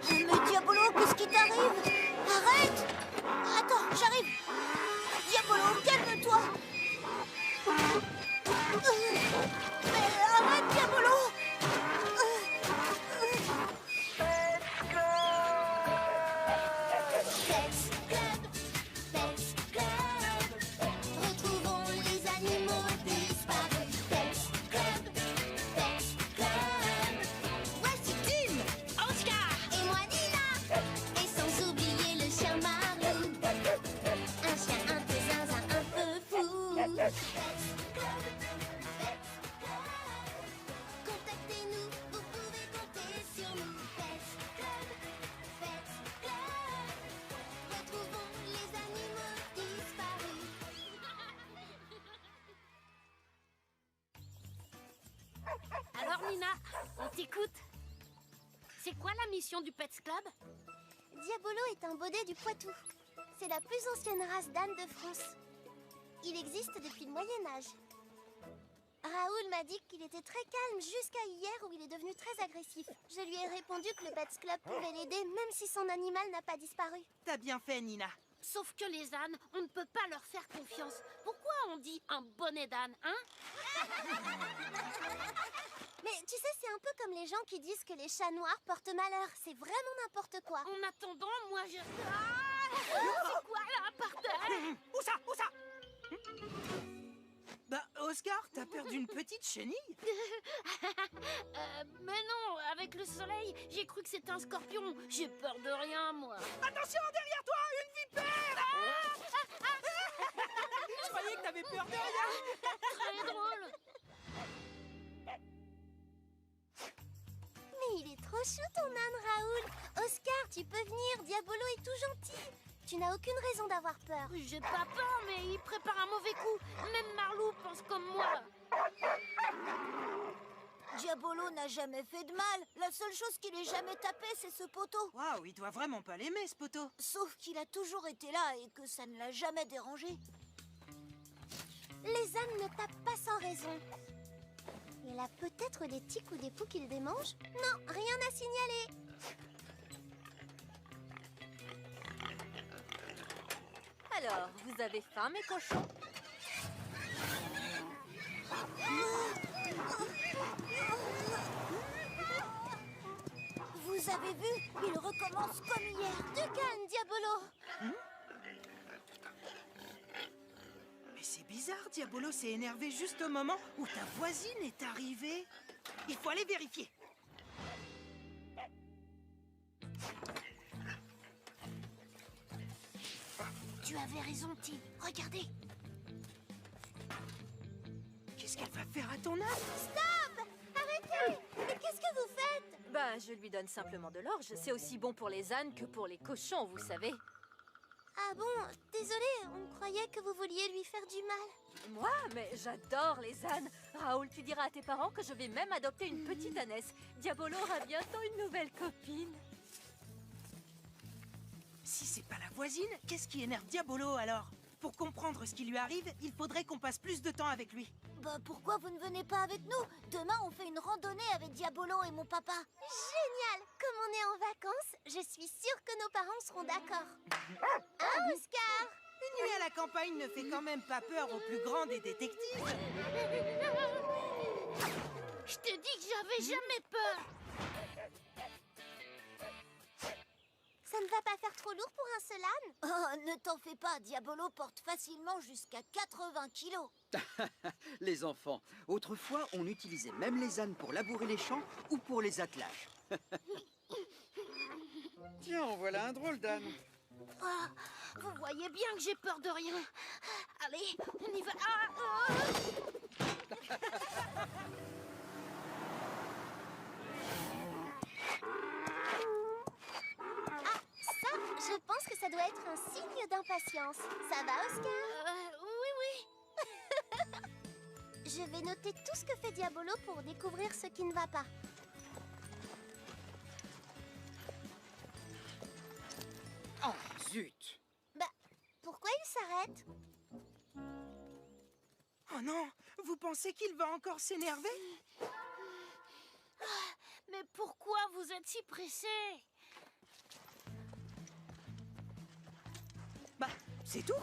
Mais Diabolo, qu'est-ce qui t'arrive? Arrête! Attends, j'arrive! Diabolo, calme-toi! Mais arrête, Diabolo! Pets Club, Pets Club. Retrouvons les animaux disparus. Pets Club, Pets Club. Voici Tim, Oscar et moi Nina. Et sans oublier le chien Marlou. Un chien un peu zinzin, un peu fou. Pets Club, Pets Club. Contactez-nous, vous pouvez compter sur nous. Pets Club, Pets Club. Retrouvons les animaux disparus. Alors Nina, on t'écoute. C'est quoi la mission du Pets Club? Diabolo est un baudet du Poitou. C'est la plus ancienne race d'âne de France. Il existe depuis le Moyen-Âge. Raoul m'a dit qu'il était très calme jusqu'à hier où il est devenu très agressif. Je lui ai répondu que le Pets Club pouvait l'aider même si son animal n'a pas disparu. T'as bien fait, Nina. Sauf que les ânes, on ne peut pas leur faire confiance. Pourquoi on dit un bonnet d'âne, hein? Mais tu sais, c'est un peu comme les gens qui disent que les chats noirs portent malheur. C'est vraiment n'importe quoi. En attendant, moi je... Ah, c'est quoi là, par terre? Où ça? Où ça? Bah, Oscar, t'as peur d'une petite chenille? Mais non, avec le soleil, j'ai cru que c'était un scorpion. J'ai peur de rien, moi. Attention, derrière toi, une vipère! Je croyais que t'avais peur de rien. Très drôle. Mais il est trop chou ton âne, Raoul. Oscar, tu peux venir. Diabolo est tout gentil. Tu n'as aucune raison d'avoir peur. J'ai pas peur, mais il prépare un mauvais coup. Même Marlou pense comme moi. Diabolo n'a jamais fait de mal. La seule chose qu'il ait jamais tapé, c'est ce poteau. Waouh, il doit vraiment pas l'aimer, ce poteau. Sauf qu'il a toujours été là et que ça ne l'a jamais dérangé. Les ânes ne tapent pas sans raison. Il a peut-être des tiques ou des poux qu'il démange? Non, rien à signaler. Alors, vous avez faim, mes cochons? Vous avez vu? Il recommence comme hier. Du calme, Diabolo. Mais c'est bizarre, Diabolo s'est énervé juste au moment où ta voisine est arrivée. Il faut aller vérifier. Tu avais raison, Tim. Regardez. Qu'est-ce qu'elle va faire à ton âne? Stop! Arrêtez! Mais qu'est-ce que vous faites? Ben, je lui donne simplement de l'orge. C'est aussi bon pour les ânes que pour les cochons, vous savez. Ah bon? Désolée, on croyait que vous vouliez lui faire du mal. Moi? Mais j'adore les ânes. Raoul, tu diras à tes parents que je vais même adopter une petite ânesse. Diabolo aura bientôt une nouvelle copine. Si c'est pas la voisine, qu'est-ce qui énerve Diabolo alors? Pour comprendre ce qui lui arrive, il faudrait qu'on passe plus de temps avec lui. Bah pourquoi vous ne venez pas avec nous? Demain on fait une randonnée avec Diabolo et mon papa. Génial! Comme on est en vacances, je suis sûre que nos parents seront d'accord. Hein, Oscar? Une nuit à la campagne ne fait quand même pas peur au plus grand des détectives. Je te dis que j'avais jamais peur. Ça ne va pas faire trop lourd pour un seul âne? Oh, ne t'en fais pas, Diabolo porte facilement jusqu'à 80 kilos. Les enfants, autrefois, on utilisait même les ânes pour labourer les champs ou pour les attelages. Tiens, en voilà un drôle d'âne. Ah, vous voyez bien que j'ai peur de rien. Allez, on y va. Ah, Ça, je pense que ça doit être un signe d'impatience. Ça va, Oscar? oui, oui. Je vais noter tout ce que fait Diabolo pour découvrir ce qui ne va pas. Oh, zut! Bah, arrête. Oh non, vous pensez qu'il va encore s'énerver? Mais pourquoi vous êtes si pressé? Bah, c'est tout.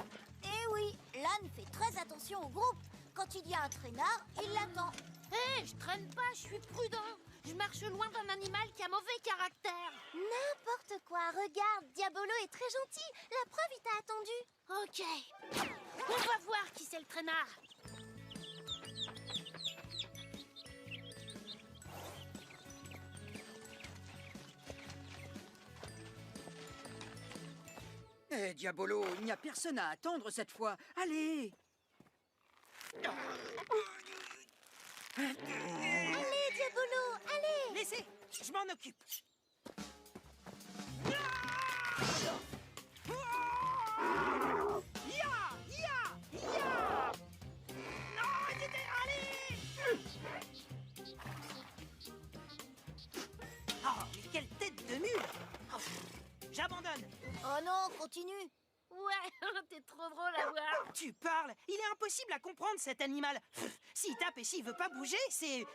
Eh oui, l'âne fait très attention au groupe. Quand il y a un traînard, il l'attend. Hé, je traîne pas, je suis prudent. Je marche loin d'un animal qui a mauvais caractère. N'importe quoi, regarde, Diabolo est très gentil. La preuve, il t'a attendu. Ok, on va voir qui c'est le traînard. Eh, Diabolo, il n'y a personne à attendre cette fois. Allez! Allez, Diabolo, allez. Laissez, je m'en occupe. Oh, mais quelle tête de mule! Oh, j'abandonne. Oh non, continue. Ouais, t'es trop drôle à voir. Tu parles. Il est impossible à comprendre cet animal. S'il tape et s'il veut pas bouger, c'est...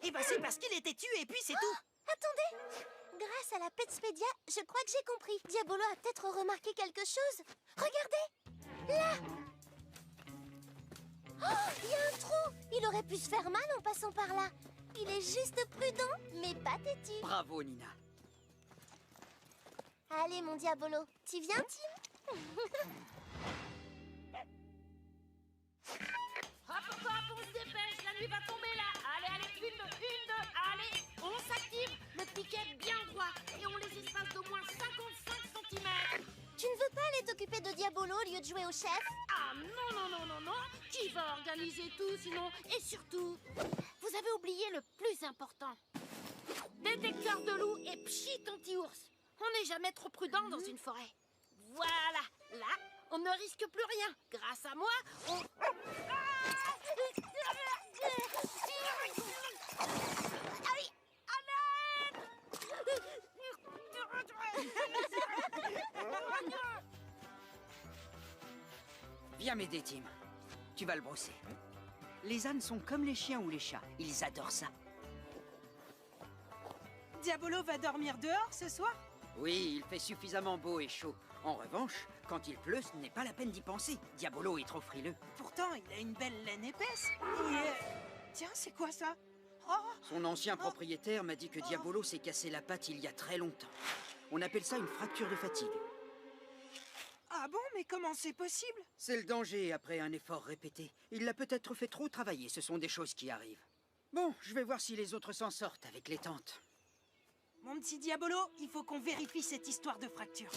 Eh ben c'est parce qu'il était tué et puis c'est tout. Attendez. Grâce à la Petspedia, je crois que j'ai compris. Diabolo a peut-être remarqué quelque chose. Regardez. Là. Oh, il y a un trou. Il aurait pu se faire mal en passant par là. Il est juste prudent, mais pas têtu. Bravo, Nina. Allez, mon Diabolo. Tu viens, Tim? Hop, hop, hop, on se dépêche, la nuit va tomber là. Allez, allez, une, deux, allez, on s'active. Le piquet bien droit et on les espace d'au moins 55 cm. Tu ne veux pas aller t'occuper de Diabolo au lieu de jouer au chef? Ah non, non, non, non, non. Qui va organiser tout sinon? Et surtout, vous avez oublié le plus important. Détecteur de loup et pchit anti-ours. On n'est jamais trop prudent dans une forêt. Voilà, là, on ne risque plus rien. Grâce à moi, on... Aïe, Viens m'aider, Tim. Tu vas le brosser. Les ânes sont comme les chiens ou les chats. Ils adorent ça. Diabolo va dormir dehors ce soir? Oui, il fait suffisamment beau et chaud. En revanche, quand il pleut, ce n'est pas la peine d'y penser. Diabolo est trop frileux. Pourtant, il a une belle laine épaisse. Et, tiens, c'est quoi ça? Oh, Son ancien propriétaire m'a dit que Diabolo s'est cassé la patte il y a très longtemps. On appelle ça une fracture de fatigue. ah bon, mais comment c'est possible? C'est le danger après un effort répété. Il l'a peut-être fait trop travailler, ce sont des choses qui arrivent. Bon, je vais voir si les autres s'en sortent avec les tentes. Mon petit Diabolo, il faut qu'on vérifie cette histoire de fracture.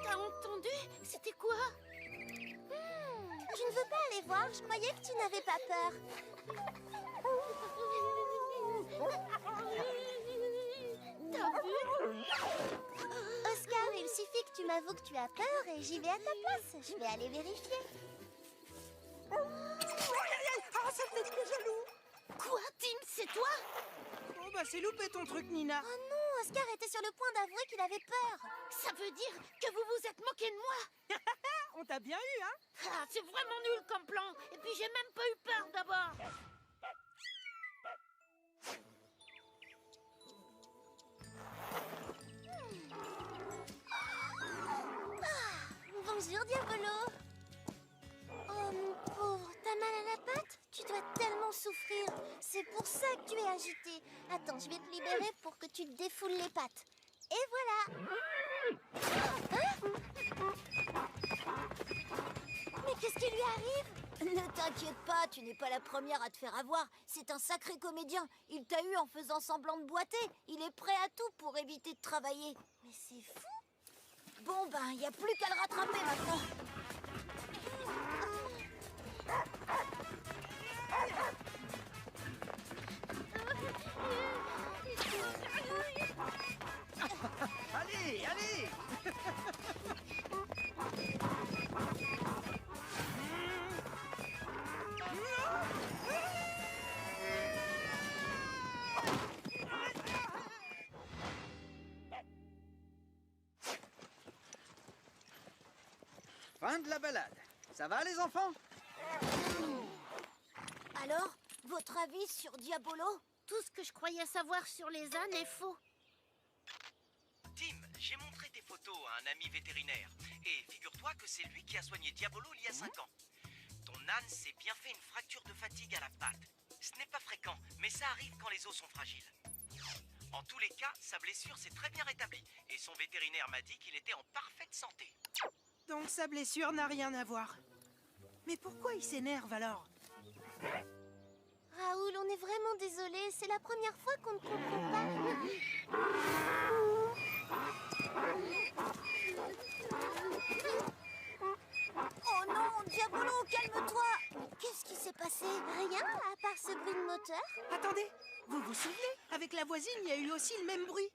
T'as entendu? C'était quoi? Tu ne veux pas aller voir? Je croyais que tu n'avais pas peur. T'as vu? Oscar, il suffit que tu m'avoues que tu as peur et j'y vais à ta place. Je vais aller vérifier. Ah, ça me fait des jaloux. Quoi, Tim, c'est toi? Oh, bah c'est loupé ton truc, Nina. Oh non, Oscar était sur le point d'avouer qu'il avait peur. Ça veut dire que vous vous êtes moqué de moi? On t'a bien eu, hein? Ah, c'est vraiment nul comme plan. Et puis j'ai même pas eu peur d'abord. Bonjour, Diabolo. Oh, mon pauvre, t'as mal à la patte? Tu dois tellement souffrir. C'est pour ça que tu es agité. Attends, je vais te libérer pour que tu te défoules les pattes. Et voilà. Hein? Mais qu'est-ce qui lui arrive? Ne t'inquiète pas, tu n'es pas la première à te faire avoir. C'est un sacré comédien. Il t'a eu en faisant semblant de boiter. Il est prêt à tout pour éviter de travailler. Mais c'est fou. Bon, ben, il n'y a plus qu'à le rattraper maintenant. Allez, allez! Fin de la balade. Ça va, les enfants? Alors, votre avis sur Diabolo? Tout ce que je croyais savoir sur les ânes est faux. Tim, j'ai montré tes photos à un ami vétérinaire. Et figure-toi que c'est lui qui a soigné Diabolo il y a 5 ans. Ton âne s'est bien fait une fracture de fatigue à la patte. Ce n'est pas fréquent, mais ça arrive quand les os sont fragiles. En tous les cas, sa blessure s'est très bien rétablie. Et son vétérinaire m'a dit qu'il était en parfaite santé. Donc sa blessure n'a rien à voir. Mais pourquoi il s'énerve alors? Raoul, on est vraiment désolé. C'est la première fois qu'on ne comprend pas. Oh non, Diabolo, calme-toi! Qu'est-ce qui s'est passé? Rien, à part ce bruit de moteur. Attendez, vous vous souvenez? Avec la voisine, il y a eu aussi le même bruit.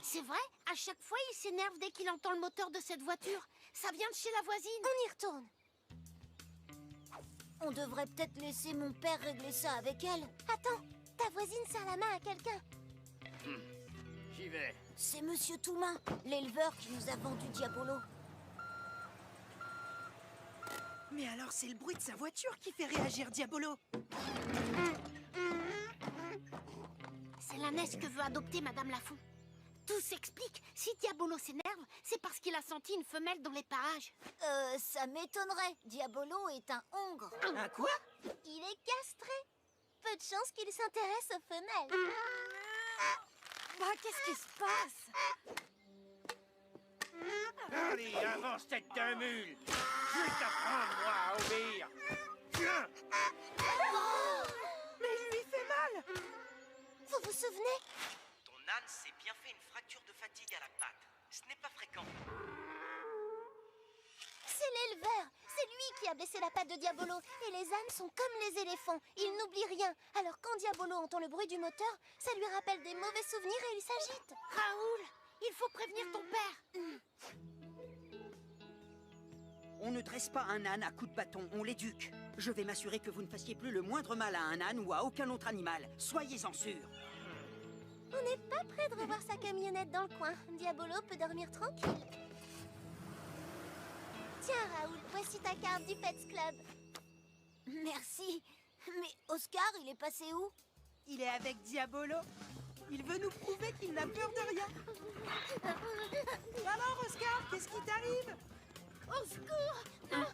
C'est vrai, à chaque fois, il s'énerve dès qu'il entend le moteur de cette voiture. Ça vient de chez la voisine. On y retourne. On devrait peut-être laisser mon père régler ça avec elle. Attends, ta voisine serre la main à quelqu'un. J'y vais. C'est Monsieur Toumain, l'éleveur qui nous a vendu Diabolo. Mais alors c'est le bruit de sa voiture qui fait réagir Diabolo. C'est l'ânesse que veut adopter Madame Lafont. Tout s'explique. Si Diabolo s'énerve, c'est parce qu'il a senti une femelle dans les parages. Ça m'étonnerait. Diabolo est un hongre. Un quoi? Il est castré. Peu de chance qu'il s'intéresse aux femelles. Bah, qu'est-ce qui se passe? Allez, avance, tête d'un mule. Je vais t'apprendre, moi, à obéir. Tiens. Mais il lui fait mal. Vous vous souvenez? Ton âne s'est bien fait une fracture de fatigue à la patte. Ce n'est pas fréquent. C'est l'éleveur. C'est lui qui a blessé la patte de Diabolo. Et les ânes sont comme les éléphants. Ils n'oublient rien. Alors quand Diabolo entend le bruit du moteur, ça lui rappelle des mauvais souvenirs et il s'agite. Raoul, il faut prévenir ton père. On ne dresse pas un âne à coups de bâton, on l'éduque. Je vais m'assurer que vous ne fassiez plus le moindre mal à un âne ou à aucun autre animal. Soyez-en sûrs. On n'est pas près de revoir sa camionnette dans le coin. Diabolo peut dormir tranquille. Tiens, Raoul, voici ta carte du Pets Club. Merci. Mais Oscar, il est passé où? Il est avec Diabolo. Il veut nous prouver qu'il n'a peur de rien. Alors, Oscar, qu'est-ce qui t'arrive? Au secours! Non,